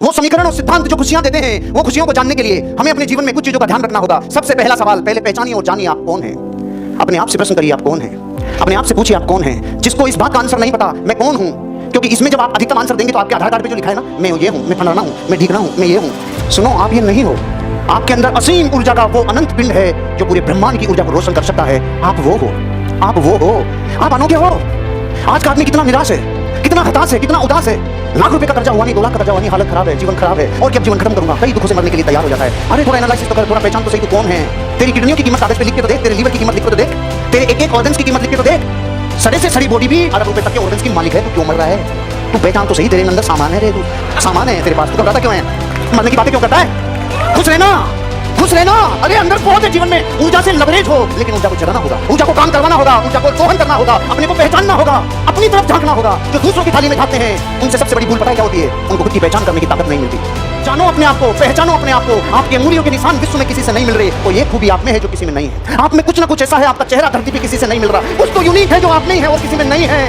वो समीकरण और सिद्धांत जो खुशियां देते हैं, वो खुशियों को जानने के लिए हमें अपने जीवन में कुछ चीजों का ध्यान रखना होगा। सबसे पहला सवाल, पहले पहचानिए और जानिए आप कौन हैं। अपने आप से प्रश्न करिए, आप कौन हैं। अपने आप से पूछिए आप कौन हैं। जिसको इस बात का आंसर नहीं पता, मैं कौन हूं, क्योंकि इसमें जब आप अधिकतम आंसर देंगे तो आपके आधार कार्ड पे जो लिखा है ना, मैं ये हूं, मैं फलाना हूं, मैं ढीकना हूं, मैं ये हूं, सुनो, आप ये नहीं हो। आपके अंदर असीम ऊर्जा का वो अनंत पिंड है जो पूरे ब्रह्मांड की ऊर्जा को रोशन कर सकता है। आप वो हो, आप वो हो, आप अनोखे हो। आज का आदमी कितना निराश है, कितना हताश है, कितना उदास है। लाख रुपए का कर्जा हुआ नहीं, 2 लाख का कर्जा हुआ नहीं, हालत खराब है, जीवन खराब है, और क्या जीवन खत्म करूंगा, कई दुखों से मरने के लिए तैयार हो जाता है। अरे थोड़ा एनालिसिस तो कर, थोड़ा पहचान तो सही, तू कौन है। तेरी किडनियों की कीमत कागज पे लिख के तो देख, तेरे लीवर की कीमत लिख के तो देख, तेरे एक एक ऑर्गन्स की कीमत लिख के तो देख। सड़े से सड़ी बॉडी भी अरब रुपए तक के ऑर्गन्स की मालिक है। तू क्यों मर रहा है? तू पहचान तो सही, तेरे अंदर सामान है रे, तू सामान है तेरे पास। तू घबराता क्यों है? मरने की बातें क्यों करता है? खुश रहना, खुश रहना। अरे अंदर बहुत है जीवन में, ऊर्जा से लबरेज हो, लेकिन ऊर्जा को चलाना होगा, ऊर्जा को काम करवाना होगा, ऊर्जा को दोहन करना होगा, अपने को पहचानना होगा, अपनी तरफ झांकना होगा। जो दूसरों की थाली में खाते हैं, उनसे सबसे बड़ी भूल पता है क्या होती है? उनको खुद की पहचान करने की ताकत नहीं मिलती। जानो अपने आप को, पहचानो अपने आप को। आपकी अंगुलियों के निशान विश्व में किसी से नहीं मिल रहे, तो ये खूबी आप में है जो किसी में नहीं है। आप में कुछ ना कुछ ऐसा है, आपका चेहरा धरती पे किसी से नहीं मिल रहा, कुछ तो यूनिक है जो आप में है और किसी में नहीं है।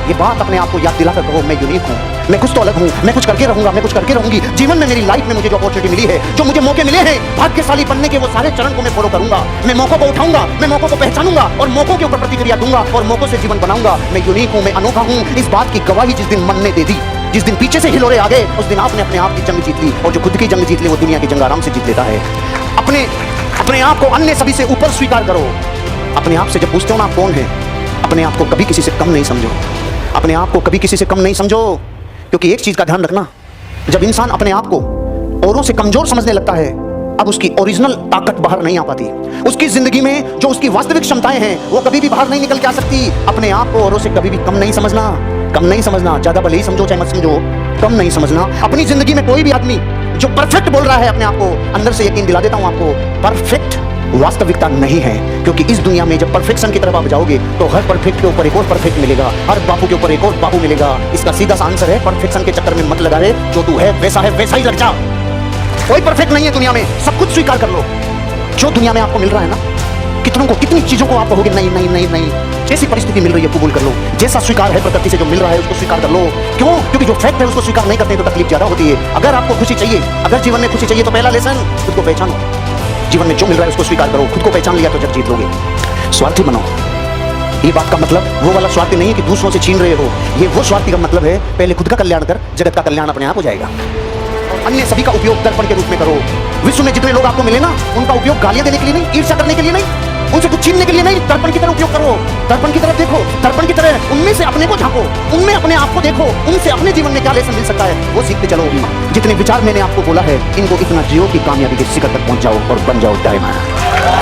ये बात अपने आप को याद दिलाकर कहो, मैं यूनिक हूँ, मैं कुछ तो अलग हूँ, मैं कुछ करके रहूंगा, मैं कुछ करके रहूंगी। जीवन में, मेरी लाइफ में मुझे जो अपॉर्चुनिटी मिली है, जो मुझे मौके मिले हैं, भाग्यशाली बनने के वो सारे चरण को मैं फॉलो करूंगा। मैं मौकों को उठाऊंगा, मैं मौकों को पहचानूंगा और मौकों के ऊपर प्रतिक्रिया दूंगा और मौकों से जीवन बनाऊंगा। मैं यूनिक हूँ, मैं अनोखा हूँ। इस बात की गवाही जिस दिन मन ने दे दी, जिस दिन पीछे से हिलोरे आ गए, उस दिन आपने अपने आप की जंग जीत ली। और जो खुद की जंग जीत ले, वो दुनिया की जंग आराम से जीत लेता है। अपने आप को अन्य सभी से ऊपर स्वीकार करो। अपने आप से जब पूछते हो ना आप कौन है, अपने आप को कभी किसी से कम नहीं समझो। अपने आप को कभी किसी से कम नहीं समझो, क्योंकि एक चीज का ध्यान रखना, जब इंसान अपने आप को औरों से कमजोर समझने लगता है, अब उसकी ओरिजिनल ताकत बाहर नहीं आ पाती। उसकी जिंदगी में जो उसकी वास्तविक क्षमताएं हैं, वो कभी भी बाहर नहीं निकल के आ सकती। अपने आप को औरों से कभी भी कम नहीं समझना, कम नहीं समझना। ज्यादा भले ही समझो चाहे मत समझो, कम नहीं समझना। अपनी जिंदगी में कोई भी आदमी जो परफेक्ट बोल रहा है अपने आप को, अंदर से यकीन दिला देता हूं आपको, परफेक्ट वास्तविकता नहीं है। क्योंकि इस दुनिया में जब परफेक्शन की तरफ आप जाओगे, तो हर परफेक्ट के ऊपर एक और परफेक्ट मिलेगा, हर बापू के ऊपर एक और बापू मिलेगा। इसका सीधा सा आंसर है, परफेक्शन के चक्कर में मत लगा रे, जो तू है वैसा ही लग जा। कोई परफेक्ट नहीं है दुनिया में, सब कुछ स्वीकार कर लो। जो दुनिया में आपको मिल रहा है ना, कितनों को, कितनी चीजों को आप कहोगे नहीं नहीं नहीं नहीं, जैसी परिस्थिति मिल रही है कबूल कर लो। जैसा स्वीकार है प्रकृति से जो मिल रहा है, उसको स्वीकार कर लो। क्यों? क्योंकि जो फैक्ट है उसको स्वीकार नहीं करते तो तकलीफ ज्यादा होती है। अगर आपको खुशी चाहिए, अगर जीवन में खुशी चाहिए, तो पहला लेसन, खुद को पहचानो। जीवन में जो मिल रहा है उसको स्वीकार करो। खुद को पहचान लिया तो जग जीत लोगे। स्वार्थी बनो। ये बात का मतलब वो वाला स्वार्थी नहीं है कि दूसरों से छीन रहे हो। ये वो स्वार्थी का मतलब है, पहले खुद का कल्याण कर, जगत का कल्याण अपने आप हो जाएगा। अन्य सभी का उपयोग दर्पण के रूप में करो। विश्व में जितने लोग आपको मिले ना, उनका उपयोग गालियां देने के लिए नहीं, ईर्ष्या करने के लिए नहीं, उनसे कुछ छीनने के लिए नहीं, दर्पण की तरह उपयोग करो। दर्पण की तरफ देखो, दर्पण की तरह उनमें से अपने को झांको, उनमें अपने आप को देखो, उनसे अपने जीवन में क्या लेसन मिल सकता है वो सीखते चलो। जितने विचार मैंने आपको बोला है, इनको इतना जियो कि कामयाबी के शिखर तक पहुंच जाओ और बन जाओ डायमंड।